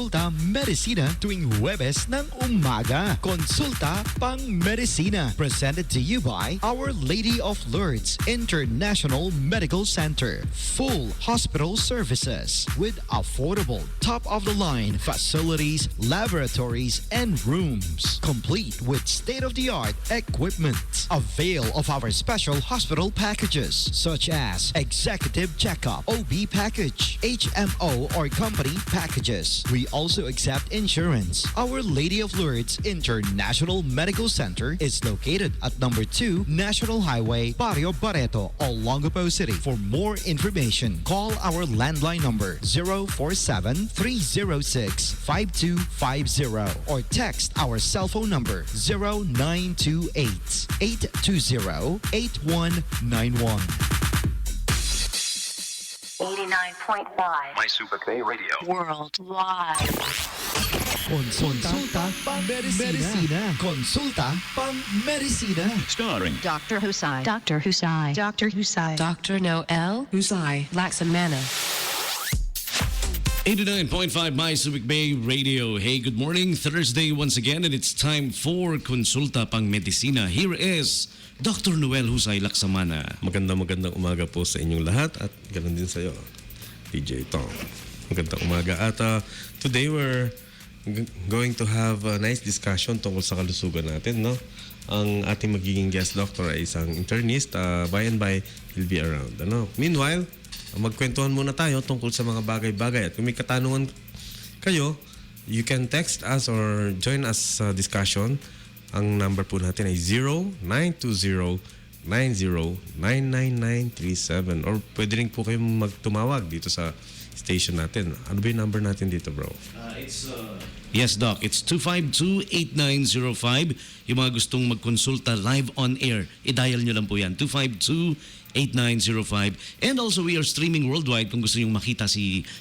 Konsulta Medicina tuwing Huwebes ng umaga. Konsulta Pang Medicina. Presented to you by Our Lady of Lourdes International Medical Center. Full hospital services with affordable, top-of-the-line facilities, laboratories, and rooms. Complete with state-of-the-art equipment. Avail of our special hospital packages such as Executive Checkup, OB Package, HMO or Company Packages. We also accept insurance. Our Lady of Lourdes International Medical Center is located at number 2 National Highway, Barrio Barreto, Olongapo City. For more information, call our landline number 047-306-5250 or text our cell phone number 0928-820-8191. 89.5 My Super Bay Radio. Worldwide. Konsulta Pang Medicina. Konsulta Pang Medicina. Starring Dr. Husai. Dr. Husai. Dr. Husai. Dr. Noel Husay Laksamana. 89.5 My Subic Bay Radio. Hey, good morning. Thursday once again, and it's time for Konsulta Pang Medicina. Here is Dr. Noel Husay Laksamana. Magandang umaga po sa inyong lahat at ganoon din sa iyo, PJ Tong. Magandang umaga at today we're going to have a nice discussion tungkol sa kalusugan natin, no? Ang ating magiging guest doctor ay isang internist. By and by, he'll be around. Ano? Meanwhile, magkwentuhan muna tayo tungkol sa mga bagay-bagay. At kung may katanungan kayo, you can text us or join us sa discussion. Ang number po natin ay 0920-90-99937 or pwede rin po kayong magtumawag dito sa station natin. Ano ba yung number natin dito, bro? Yes, Doc. It's 252-8905. Yung mga gustong magkonsulta live on air, i-dial nyo lang po yan. 252-8905. And also, we are streaming worldwide kung gusto nyo makita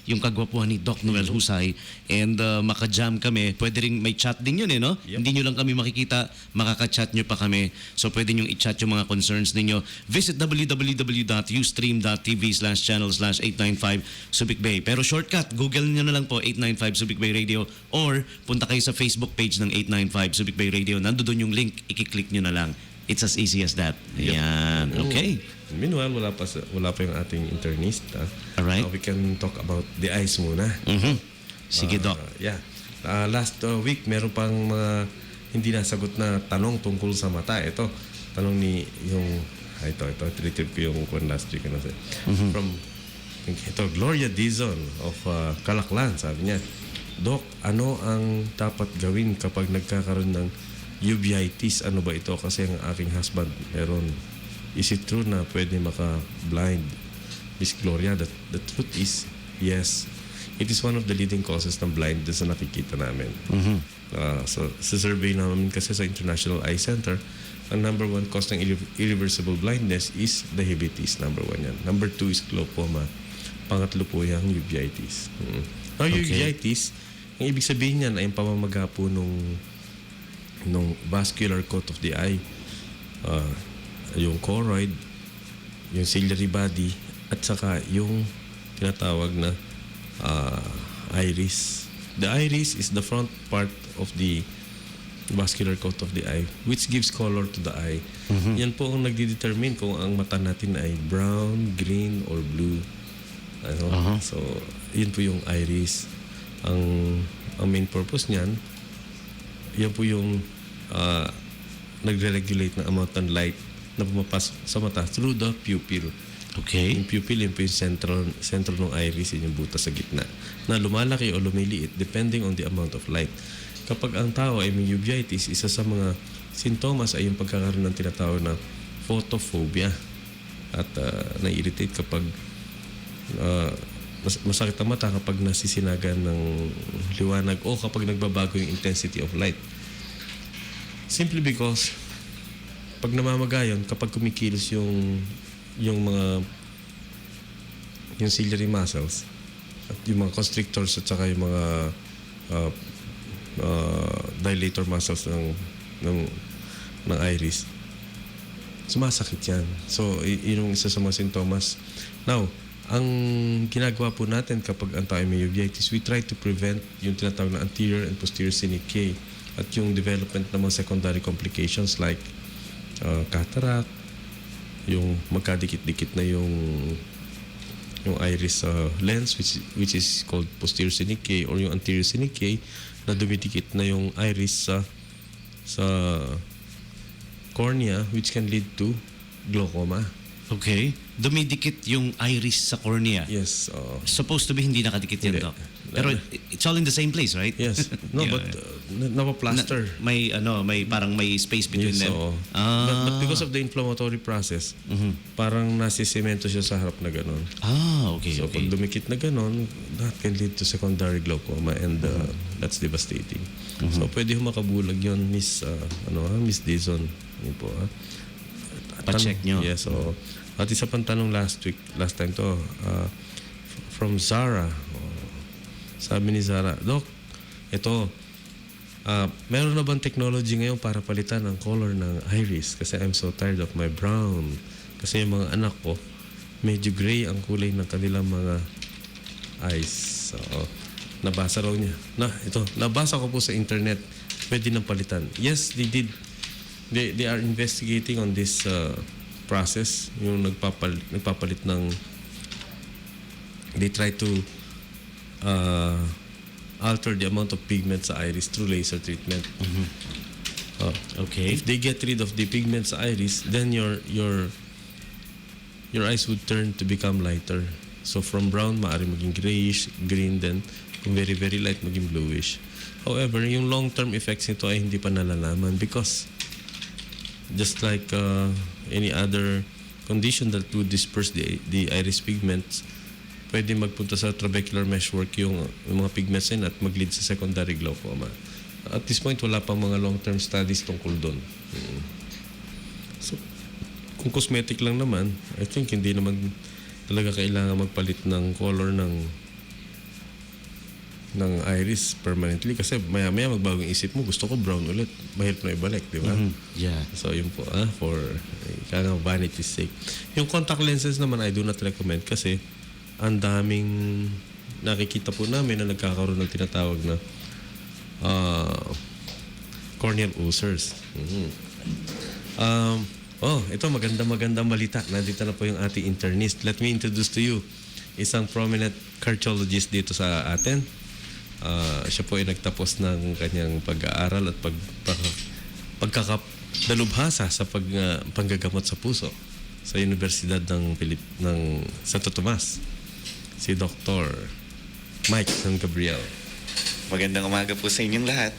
yung kagwapuhan ni Doc Noel Husay. And maka-jam kami. Pwede rin may chat din yun, no? Yep. Hindi nyo lang kami makikita, makaka-chat nyo pa kami. So, pwede nyo i-chat yung mga concerns ninyo. Visit www.ustream.tv/channel/895 Subic Bay. Pero shortcut, Google nyo na lang po 895 Subic Bay Radio or punta kayo sa Facebook page ng 895 Subic Bay Radio. Nandoon yung link, i-click nyo na lang. It's as easy as that. Yep. Yan. Okay. Meanwhile, wala pa yung ating internist. Alright. We can talk about the eyes muna. Sige, Doc. Yeah. Last week, meron pang mga hindi nasagot na tanong tungkol sa mata. Ito, tanong ni yung... Ito, trip ko yung last week. From Gloria Dizon of Calaklan, sabi niya, Doc, ano ang dapat gawin kapag nagkakaroon ng uveitis? Ano ba ito? Kasi ang aking husband meron. Is it true na pwede maka-blind? Miss Gloria, the truth is, yes. It is one of the leading causes ng blindness na nakikita namin. So, sa survey namin kasi sa International Eye Center, ang number 1 cause ng irreversible blindness is diabetes. Number 1 yan. Number 2 is glaucoma. Pangatlo po yung uveitis. Now, uveitis, ang ibig sabihin niyan ay yung pamamaga po nung vascular coat of the eye, yung choroid, yung ciliary body, at saka yung tinatawag na iris. The iris is the front part of the vascular coat of the eye which gives color to the eye. Yan po ang nagdedetermine kung ang mata natin ay brown, green, or blue. So, yun po yung iris. Ang main purpose niyan, yan po yung nagre-regulate ng amount ng light na pumapasok sa mata through the pupil. Okay. Yung pupil, yun po yung central ng iris, yun yung butas sa gitna, na lumalaki o lumiliit depending on the amount of light. Kapag ang tao ay may uveitis, isa sa mga sintomas ay yung pagkakaroon ng tinatawag na photophobia. At na-irritate kapag masakit ang mata kapag nasisinagan ng liwanag o kapag nagbabago yung intensity of light. Simply because pag namamagayon, kapag kumikilos yung ciliary muscles at yung mga constrictors at saka yung mga dilator muscles ng iris, sumasakit yan. So, yun yung isa sa mga sintomas. Now, ang ginagawa po natin kapag anti-uveitis, we try to prevent yung tinatawag na anterior and posterior scenic K at yung development ng mga secondary complications like cataract, yung magkadikit-dikit na yung iris lens which is called posterior scenic K, or yung anterior scenic K na dumidikit na yung iris sa cornea, which can lead to glaucoma. Okay. Dumidikit yung iris sa cornea. Yes. Supposed to be hindi nakadikit yan, Hindi. Doc. Pero it's all in the same place, right? Yes. No, Yeah. but napaplaster. May parang may space between Yes, them. oo. Ah. But because of the inflammatory process, parang nasisemento siya sa harap na gano'n. Okay, So okay. pag dumikit na gano'n, that can lead to secondary glaucoma, and that's devastating. So pwede ho makabulag yun, Miss Dizon. Yun po, ha? Pa-check nyo. Yes, oo. At isa pang tanong last time to, from Zara. Sabi ni Zara, Doc, ito, meron na bang technology ngayon para palitan ang color ng iris? Kasi I'm so tired of my brown. Kasi yung mga anak ko, medyo gray ang kulay ng kanilang mga eyes. So, nabasa raw niya. Nabasa ko po sa internet, pwede nang palitan. Yes, they did. They are investigating on this process. Yung nagpapalit ng, they try to alter the amount of pigment sa iris through laser treatment. Okay. If they get rid of the pigment sa iris, then your eyes would turn to become lighter. So from brown, maaari maging grayish, green, then kung very, very light, maging bluish. However, yung long-term effects nito ay hindi pa nalalaman because just like any other condition that would disperse the iris pigments, pwede magpunta sa trabecular meshwork yung mga pigments at mag-lead sa secondary glaucoma. At this point, wala pang mga long-term studies tungkol doon. So, kung cosmetic lang naman, I think hindi naman talaga kailangan magpalit ng color ng iris permanently kasi maya-maya magbagong isip mo, gusto ko brown ulit. Mahirap na ibalik, di ba? Yeah. So, yun po, for vanity's sake. Yung contact lenses naman, I do not recommend kasi ang daming nakikita po namin na nagkakaroon ng tinatawag na corneal ulcers. Ito magandang balita. Nandito na po yung ating internist. Let me introduce to you isang prominent cardiologist dito sa atin. Siya po ay nagtapos ng kanyang pag-aaral at pagkakadalubhasa sa panggagamot sa puso sa Universidad ng Santo Tomas. Si Dr. Mike San Gabriel. Magandang umaga po sa inyong lahat.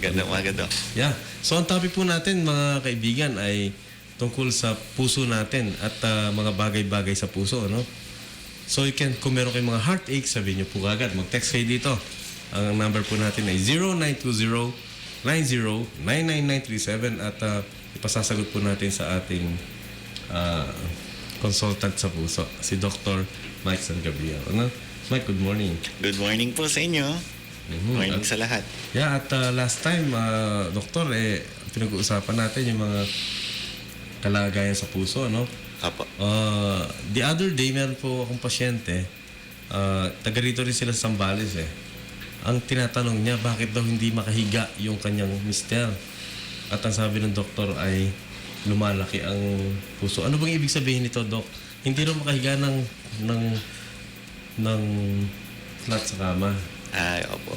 Magandang umaga, Doc. Yeah. So ang topic po natin mga kaibigan ay tungkol sa puso natin at mga bagay-bagay sa puso, no? So kung meron kayong mga heartache, sabihin niyo po agad, mag-text kayo dito. Ang number po natin ay 0920-90-99937 at ipasasagot po natin sa ating consultant sa puso, si Dr. Mike San Gabriel. Ano? Mike, good morning. Good morning po sa inyo. Morning sa lahat. Yeah, at last time, Doktor, pinag-uusapan natin yung mga kalagayan sa puso, no? Apo. The other day, meron po akong pasyente, taga rito rin sila sa Zambales Ang tinatanong niya, bakit daw hindi makahiga yung kanyang mister? At ang sabi ng doktor ay lumalaki ang puso. Ano bang ibig sabihin nito, Dok? Hindi raw makahiga ng flat sa kama. Ay, opo.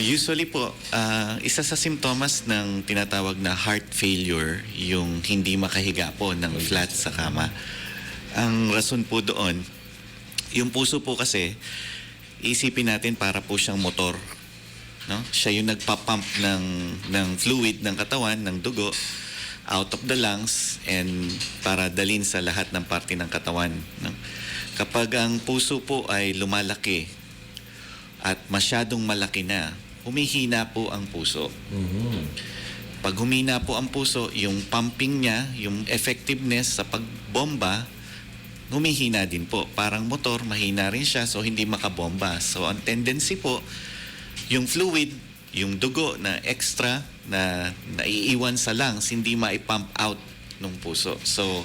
Usually po, isa sa simptomas ng tinatawag na heart failure, yung hindi makahiga po ng flat sa kama. Ang rason po doon, yung puso po kasi, isipin natin para po siyang motor. No? Siya yung nagpapump ng fluid ng katawan, ng dugo, out of the lungs and para dalhin sa lahat ng parte ng katawan. No? Kapag ang puso po ay lumalaki at masyadong malaki na, humihina po ang puso. Pag humina po ang puso, yung pumping niya, yung effectiveness sa pagbomba, humihina din po. Parang motor, mahina rin siya, so hindi makabomba. So ang tendency po, yung fluid, yung dugo na extra na naiiwan sa lungs, hindi maipump out ng puso. So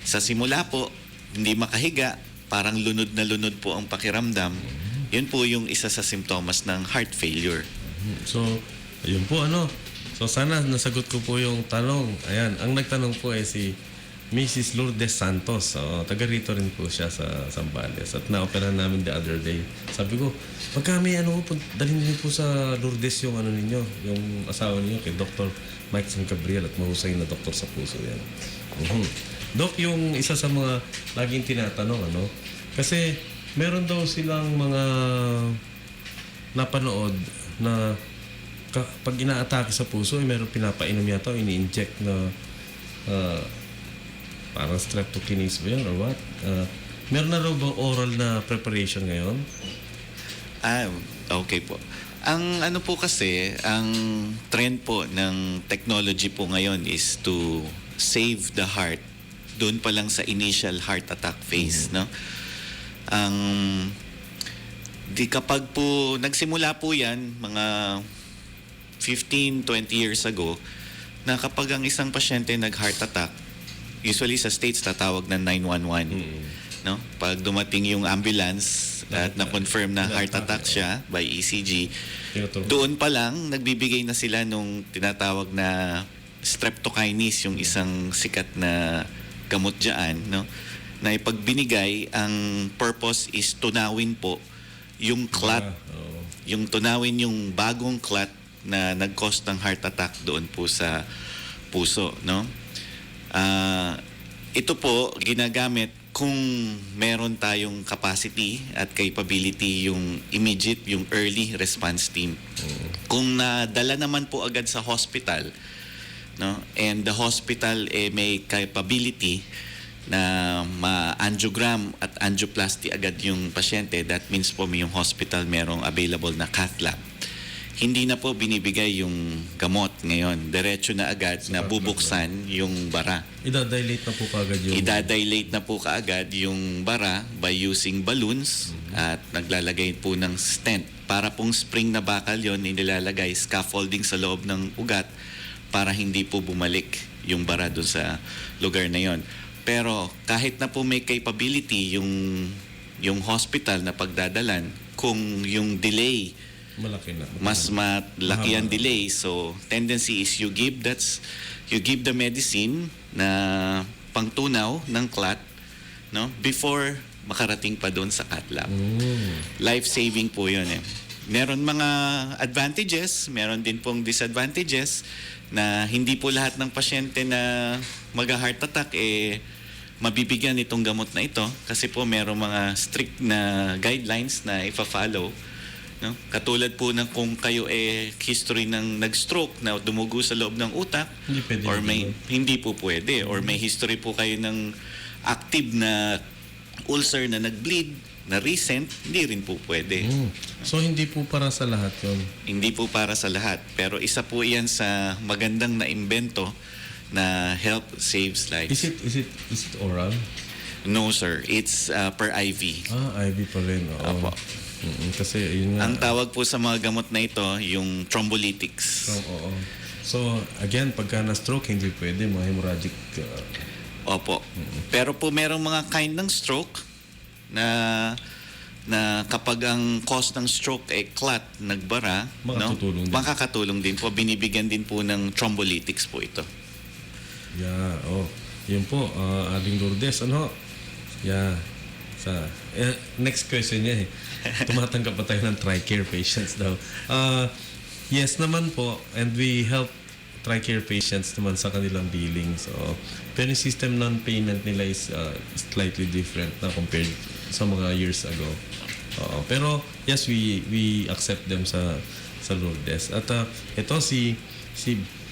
sa simula po, hindi makahiga, parang lunod na lunod po ang pakiramdam. Yun po yung isa sa simptomas ng heart failure. So, ayun po So, sana nasagot ko po yung tanong. Ayan, ang nagtanong po ay si Mrs. Lourdes Santos. So, taga rito rin po siya sa Zambales. At na-operahan namin the other day. Sabi ko, pagka may dalhin niyo po sa Lourdes yung ninyo, yung asawa niyo kay Dr. Mike San Gabriel at mahusay na doktor sa puso yan. Doc, yung isa sa mga laging tinatanong, kasi meron daw silang mga napanood na pag inaatake sa puso, meron pinapainom yata o ini-inject na parang streptokinase ba yun or what? Meron na raw bang oral na preparation ngayon? Okay po. Ang po kasi, ang trend po ng technology po ngayon is to save the heart doon pa lang sa initial heart attack phase, no? Kapag po nagsimula po 'yan mga 15, 20 years ago, na kapag ang isang pasyente nag-heart attack, usually sa States tatawag ng 911. No? Pag dumating yung ambulance at na-confirm na heart attack siya by ECG, doon pa lang nagbibigay na sila nung tinatawag na streptokinase, yung isang sikat na gamot dyan, no? Na ipagbinigay, ang purpose is tunawin po yung clot, yung tunawin yung bagong clot na nag-cause ng heart attack doon po sa puso, no? Ito po ginagamit kung meron tayong capacity at capability, yung immediate, yung early response team. Kung nadala naman po agad sa hospital, no? And the hospital may capability na ma-angiogram at angioplasty agad yung pasyente, that means po yung hospital merong available na cath lab. Hindi na po binibigay yung gamot ngayon. Diretso na agad na bubuksan yung bara. Idadilate na po kaagad yung... Idadilate na po kaagad yung bara by using balloons at naglalagay po ng stent. Para pong spring na bakal yon, inilalagay scaffolding sa loob ng ugat para hindi po bumalik yung bara doon sa lugar na yon. Pero kahit na po may capability yung hospital na pagdadalan, kung yung delay malaki na. Mas malaki ang delay. So, tendency is you give the medicine na pangtunaw ng clot, no? Before makarating pa doon sa cath lab. Life-saving po yun eh. Meron mga advantages, meron din pong disadvantages na hindi po lahat ng pasyente na mag-heart attack mabibigyan itong gamot na ito kasi po merong mga strict na guidelines na ipa-follow. No? Katulad po ng kung kayo history ng nag-stroke na dumugo sa loob ng utak, hindi po pwede, or may history po kayo ng active na ulcer na nag-bleed na recent, hindi rin po pwede. So hindi po para sa lahat 'yon. Hindi po para sa lahat, pero isa po 'yan sa magandang na imbento na help saves lives. Is it oral? No sir, it's per IV. IV pa rin. Opo. Kasi yun nga. Ang tawag po sa mga gamot na ito, yung thrombolytics. Oo. So, again, pagka na-stroke, hindi pwede, mga hemorrhagic. Opo. Pero po merong mga kind ng stroke na kapag ang cause ng stroke clot, nagbara, makakatulong din po. Binibigyan din po ng thrombolytics po ito. Yeah, yun po, Aling Lourdes, Yeah. Next question niya tumatanggap pa tayo ng TRICARE patients daw. Yes naman po, and we help TRICARE patients naman sa kanilang billing. So, pero yung system non-payment nila is slightly different na compared sa mga years ago. Pero yes, we accept them sa Lourdes. At ito si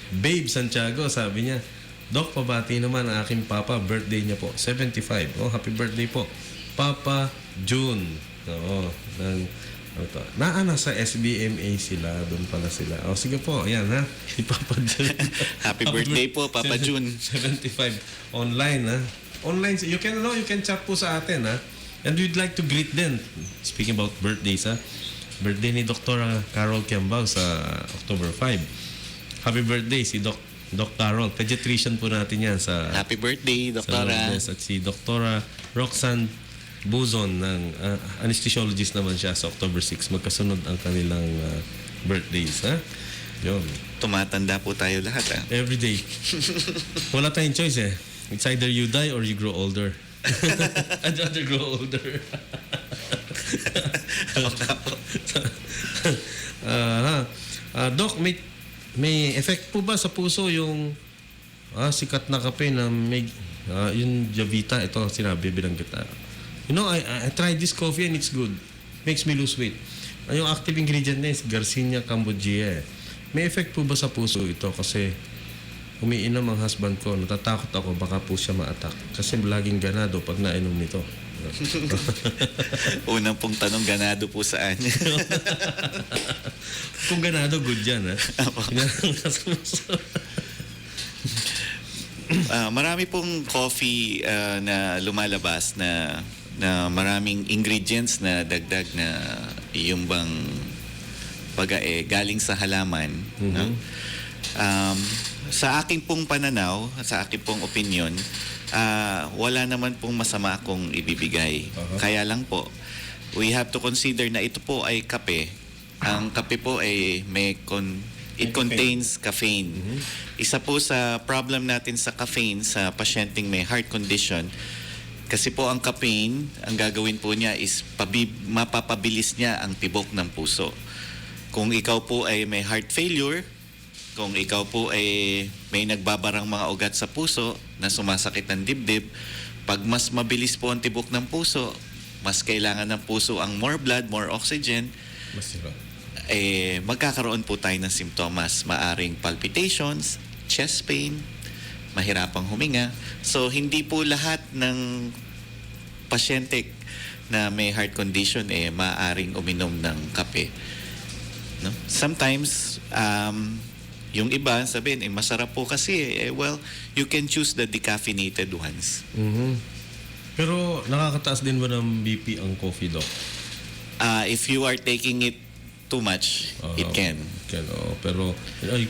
Babe Santiago, sabi niya, Doc, pabati naman ang aking papa, birthday niya po, 75. Happy birthday po. Papa June. Nasa SBMA sila, doon pala sila. Sige po, ayan ha. Si Papa June. Happy birthday po, Papa June. 75 online ha. Online, you can chat po sa atin ha. And we'd like to greet them. Speaking about birthdays ha. Birthday ni Dr. Carol Kiambao sa October 5. Happy birthday si Doc Doc Carol. Pediatrician po natin yan sa Happy birthday, sa Doktora. Lourdes. At si Doktora Roxanne Buzon ng anesthesiologist naman siya sa October 6. Magkasunod ang kanilang birthdays. Ha? Yun. Tumatanda po tayo lahat. Every day. Wala tayong choice eh. It's either you die or you grow older. I'd rather grow older. Doc, may effect po ba sa puso yung sikat na kape na may yung Javita, ito sinabi bilang kita. You know, I tried this coffee and it's good. Makes me lose weight. Yung active ingredient niya is Garcinia cambogia. May effect po ba sa puso ito? Kasi umiinom ang husband ko. Natatakot ako baka po siya ma-attack. Kasi laging ganado pag nainom nito. Unang pong tanong, ganado po saan? Kung ganado, good yan. Marami pong coffee na lumalabas na maraming ingredients na dagdag na yung bang galing sa halaman. No? Sa aking pong pananaw, sa aking pong opinion, wala naman pong masama kung ibibigay. Kaya lang po, we have to consider na ito po ay kape. Ang kape po ay it contains caffeine. Isa po sa problem natin sa caffeine sa pasyenteng may heart condition, kasi po ang caffeine, ang gagawin po niya is mapapabilis niya ang tibok ng puso. Kung ikaw po ay may heart failure, kung ikaw po ay may nagbabarang mga ugat sa puso na sumasakit ng dibdib, pag mas mabilis po ang tibok ng puso, mas kailangan ng puso ang more blood, more oxygen, magkakaroon po tayo ng simptomas. Maaring palpitations, chest pain, mahirapang huminga. So, hindi po lahat ng pasyente na may heart condition maaring uminom ng kape. No? Sometimes, yung iba sabihin, masarap po kasi. Well, you can choose the decaffeinated ones. Pero nakakataas din ba ng BP ang coffee, Doc? If you are taking it too much, it can. Pero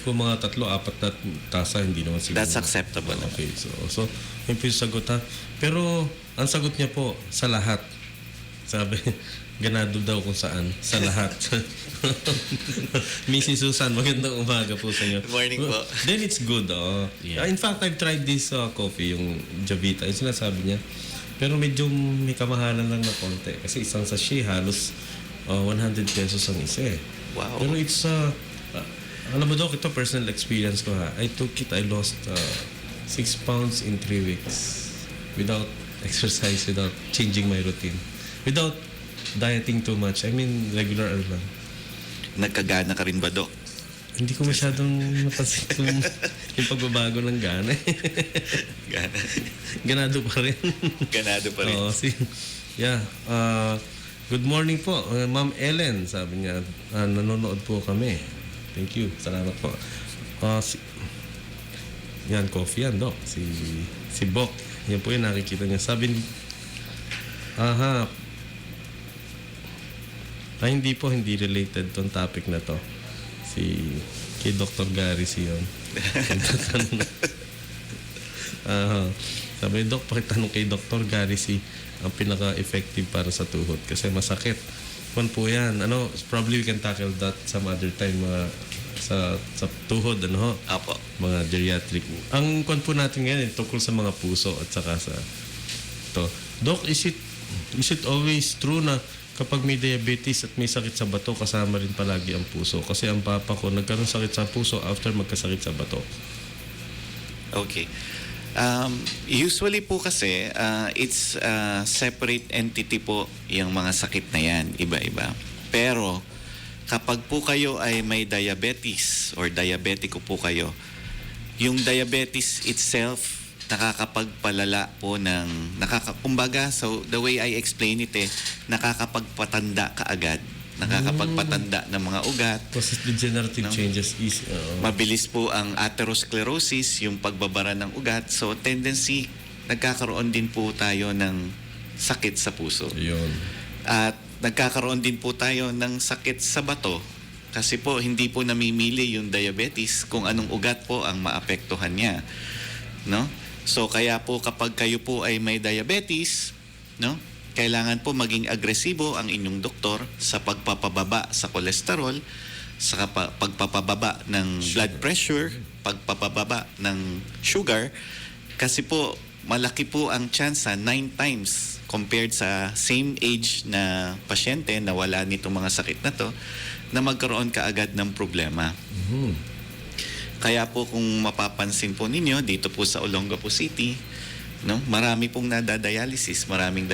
kung mga 3-4 na tasa, hindi naman siguro. That's acceptable. Okay, so yun po yung sagot ha. Pero ang sagot niya po, sa lahat. Sabi, ganado daw kung saan. Sa lahat. Mrs. Susan, magandang umaga po sa inyo. Good morning po. Then it's good. In fact, I've tried this coffee, yung Javita. Yung sinasabi niya. Pero medyo may kamahalan lang na konti. Kasi isang sachet halos 100 pesos ang isa eh. Wow. Pero it's, alam mo Doc, ito personal experience ko ha. I took it, I lost 6 pounds in 3 weeks. Without exercise, without changing my routine. Without dieting too much. I mean, regular lang. Nagkagana ka rin ba, Dok? Hindi ko masyadong napansin yung pagbabago ng gana. Ganado pa rin. Ganado pa rin. Oo, yeah. Good morning po, Ma'am Ellen. Sabi niya, nanonood po kami. Thank you. Salamat po. Yan, coffee yan, Doc. Si Bok. Yan po yung nakikita niya. Sabi ni... hindi related tong topic na to. Kay Dr. Gary yun. Sabi, Doc, pakitanong kay Dr. Gary ang pinaka-effective para sa tuhod kasi masakit. Kung po yan, probably we can tackle that some other time sa tuhod, Apo. mga geriatric. Ang kwan po natin ngayon tungkol sa mga puso at saka sa to. Doc, is it always true na kapag may diabetes at may sakit sa bato, kasama rin palagi ang puso? Kasi ang papa ko nagkaroon sakit sa puso after magkasakit sa bato. Okay. Usually po kasi, it's separate entity po yung mga sakit na yan, iba-iba. Pero, kapag po kayo ay may diabetes or diabetiko po kayo, yung diabetes itself, nakakapagpalala po kumbaga, so the way I explain it nakakapagpatanda kaagad. Nakakapagpatanda ng mga ugat. Because degenerative changes is... Mabilis po ang atherosclerosis, yung pagbabara ng ugat. So, tendency, nagkakaroon din po tayo ng sakit sa puso. Yun. At nagkakaroon din po tayo ng sakit sa bato. Kasi po hindi po namimili yung diabetes kung anong ugat po ang maapektuhan niya, no? So kaya po kapag kayo po ay may diabetes, no? Kailangan po maging agresibo ang inyong doktor sa pagpapababa sa kolesterol, sa pagpapababa ng blood pressure, pagpapababa ng sugar, kasi po malaki po ang chance 9 times compared sa same age na pasyente na wala nitong mga sakit na to, na magkaroon kaagad ng problema. Kaya po kung mapapansin po ninyo dito po sa Olongapo City, no, marami pong nadadialysis, maraming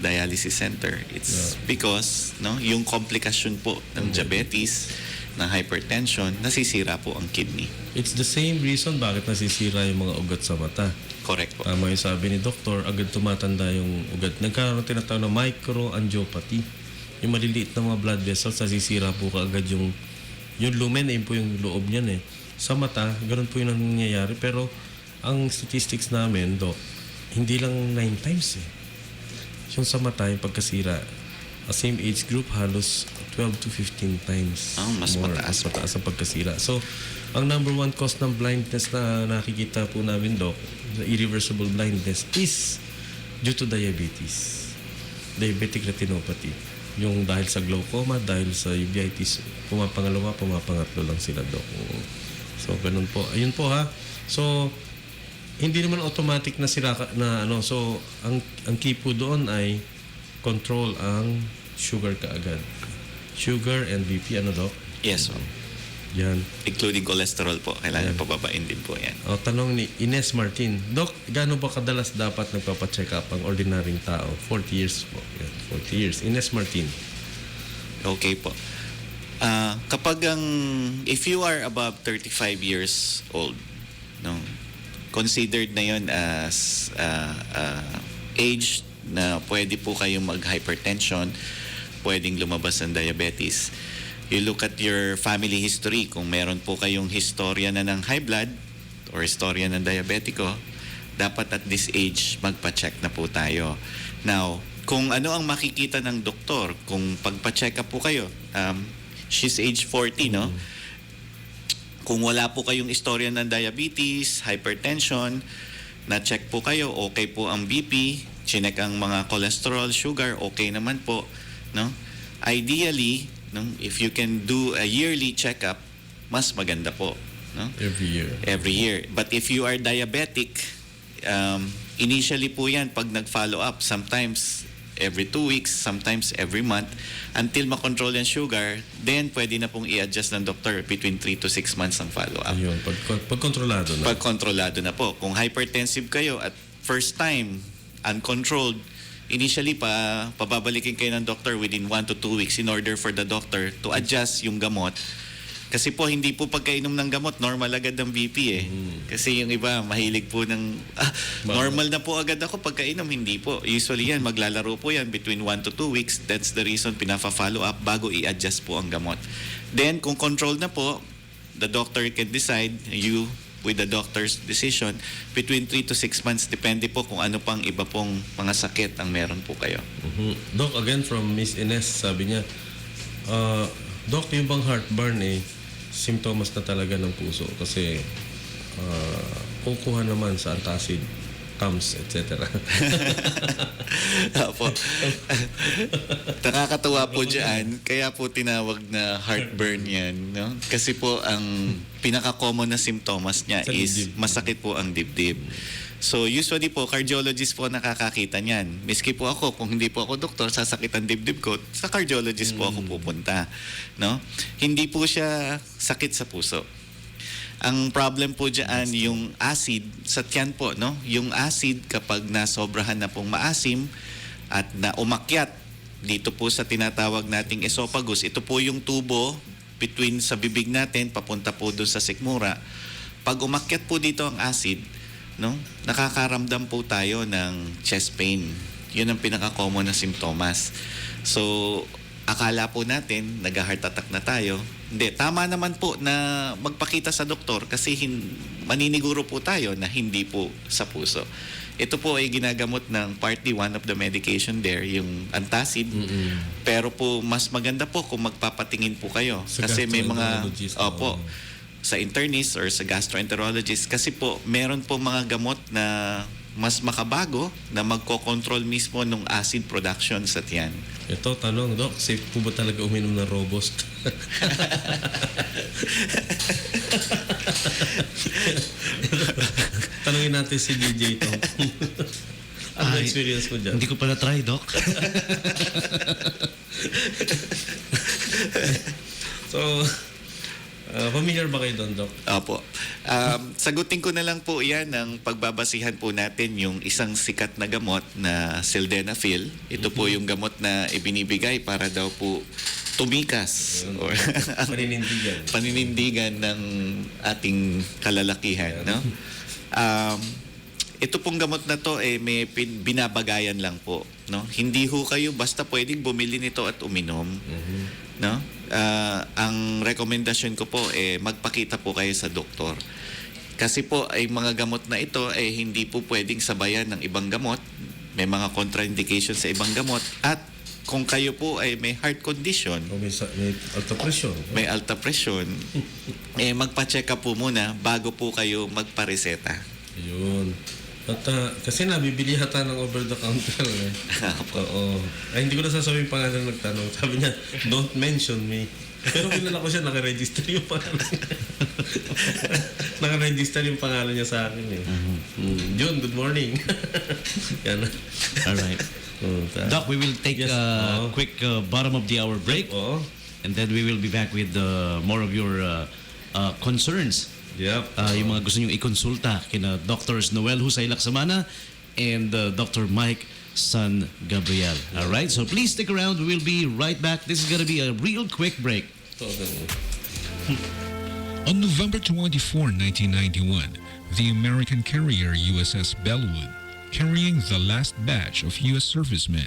dialysis center. It's because no, yung komplikasyon po ng diabetes, ng hypertension, nasisira po ang kidney. It's the same reason bakit nasisira yung mga ugat sa mata. Correct po. Tama yung sabi ni doktor, agad tumatanda yung ugat. Nagkaroon tinatawag na microangiopathy. Yung maliliit na mga blood vessels, nasisira po kaagad yung lumen, yun po yung loob niyan eh. Sa mata, ganun po yung nangyayari. Pero ang statistics namin, Doc, hindi lang 9 times eh. Yung sa mata, yung pagkasira, same age group, halos 12 to 15 times mas more. mataas. Mas mataas ang pagkasira. So, ang number one cause ng blindness na nakikita po namin, Doc, the irreversible blindness, is due to diabetes. Diabetic retinopathy. Yung dahil sa glaucoma, dahil sa uveitis, pumapangalawa, pumapangatlo lang sila, Doc. So, ganun po. Ayun po ha. So, hindi naman automatic na sila na ano. So, ang key po doon ay control ang sugar kaagad. Sugar and BP, ano, Doc? Yes po. Yan. Including cholesterol po. Kailangan pababain din po yan. O, tanong ni Ines Martin, Doc, gaano ba kadalas dapat nagpapacheck up ang ordinaryong tao? 40 years po. Yan, 40 years. Ines Martin. Okay po. If you are above 35 years old, no, considered na yun as age na pwede po kayong mag-hypertension, pwedeng lumabas ng diabetes. You look at your family history. Kung meron po kayong historya na ng high blood or historya ng diabetiko, dapat at this age magpa-check na po tayo. Now, kung ano ang makikita ng doktor, kung pagpa-check up po kayo, she's age 40, no? Kung wala po kayong istorya ng diabetes, hypertension, na-check po kayo, okay po ang BP, chinek ang mga cholesterol, sugar, okay naman po, no? Ideally, no, if you can do a yearly checkup, mas maganda po, no? Every year. But if you are diabetic, initially po yan pag nag-follow up, sometimes every 2 weeks, sometimes every month, until makontrol yung sugar, then pwede na pong i-adjust ng doctor between 3 to 6 months ang follow-up. Ayun, pagkontrolado na. Pagkontrolado na po. Kung hypertensive kayo at first time, uncontrolled, initially pababalikin kayo ng doctor within 1 to 2 weeks in order for the doctor to adjust yung gamot. Kasi po hindi po pagkainom ng gamot normal agad ang BP eh. Kasi yung iba mahilig po ng normal na po agad ako pagkainom, hindi po. Usually yan maglalaro po yan between 1 to 2 weeks. That's the reason pinafa-follow up bago i-adjust po ang gamot. Then kung controlled na po, the doctor can decide, you with the doctor's decision, between 3 to 6 months, depende po kung ano pang iba pong mga sakit ang meron po kayo. Doc, again from Miss Ines, sabi niya, Doc, yung bang heartburn simptomas na talaga ng puso kasi kukuha naman sa antacid, Tums, etc. Opo. Nakakatawa po dyan. Kaya po tinawag na heartburn yan. No? Kasi po ang pinaka-common na simptomas niya is masakit po ang dibdib. So usually po, cardiologist po nakakakita niyan. Miski po ako, kung hindi po ako doktor, sasakit ang dibdib ko, sa cardiologist po ako pupunta. No? Hindi po siya sakit sa puso. Ang problem po dyan, yung acid sa tiyan po, no? Yung acid kapag nasobrahan na pong maasim at na umakyat dito po sa tinatawag nating esophagus, ito po yung tubo between sa bibig natin, papunta po doon sa sikmura. Pag umakyat po dito ang acid, no? Nakakaramdam po tayo ng chest pain. Yun ang pinaka-common na simptomas. So, akala po natin nag-heart attack na tayo. Hindi, tama naman po na magpakita sa doktor kasi maniniguro po tayo na hindi po sa puso. Ito po ay ginagamot ng partly one of the medication there, yung antacid. Pero po mas maganda po kung magpapatingin po kayo. Sa Kasi may mga gastroenterologist, opo, sa internist or sa gastroenterologist kasi po meron po mga gamot na mas makabago na magko-control mismo ng acid production sa tiyan. Ito, tanong, Doc, safe po ba talaga uminom ng Robust? Tanungin natin si DJ Tom. Ano Ay, experience mo dyan? Hindi ko pa na-try, Doc. So, familiar ba kayo doon, Doc? Opo. Sagutin ko na lang po yan ng pagbabasihan po natin yung isang sikat na gamot na sildenafil. Ito po yung gamot na ibinibigay para daw po tumikas or Paninindigan. paninindigan ng ating kalalakihan. No? Ito pong gamot na to may binabagayan lang po. No? Hindi ho kayo basta pwedeng bumili nito at uminom. No? Ang rekomendasyon ko po magpakita po kayo sa doktor. Kasi po ay mga gamot na ito hindi po pwedeng sabayan ng ibang gamot. May mga contraindication sa ibang gamot at kung kayo po ay may heart condition, O may alta presyon. may alta presyon, magpa-check up po muna bago po kayo magpareseta. Yun. At kasi nabibili hata ng over-the-counter. Oo. Ay, hindi ko na sasabihin pangalan nagtanong. Sabi niya, don't mention me. Pero kilala ko siya, nakaregister yung pangalan niya. Nakaregister yung pangalan niya sa akin eh. June, good morning. Yan. All right. Doc, we will take Yes. a quick bottom of the hour break. Oo. And then we will be back with more of your concerns. Yep. Yung mga gusto nyo ikonsulta kina Drs. Noel Husay Laksamana and Dr. Mike San Gabriel. All right, so please stick around. We will be right back. This is going to be a real quick break. On November 24, 1991, the American carrier USS Bellwood, carrying the last batch of U.S. servicemen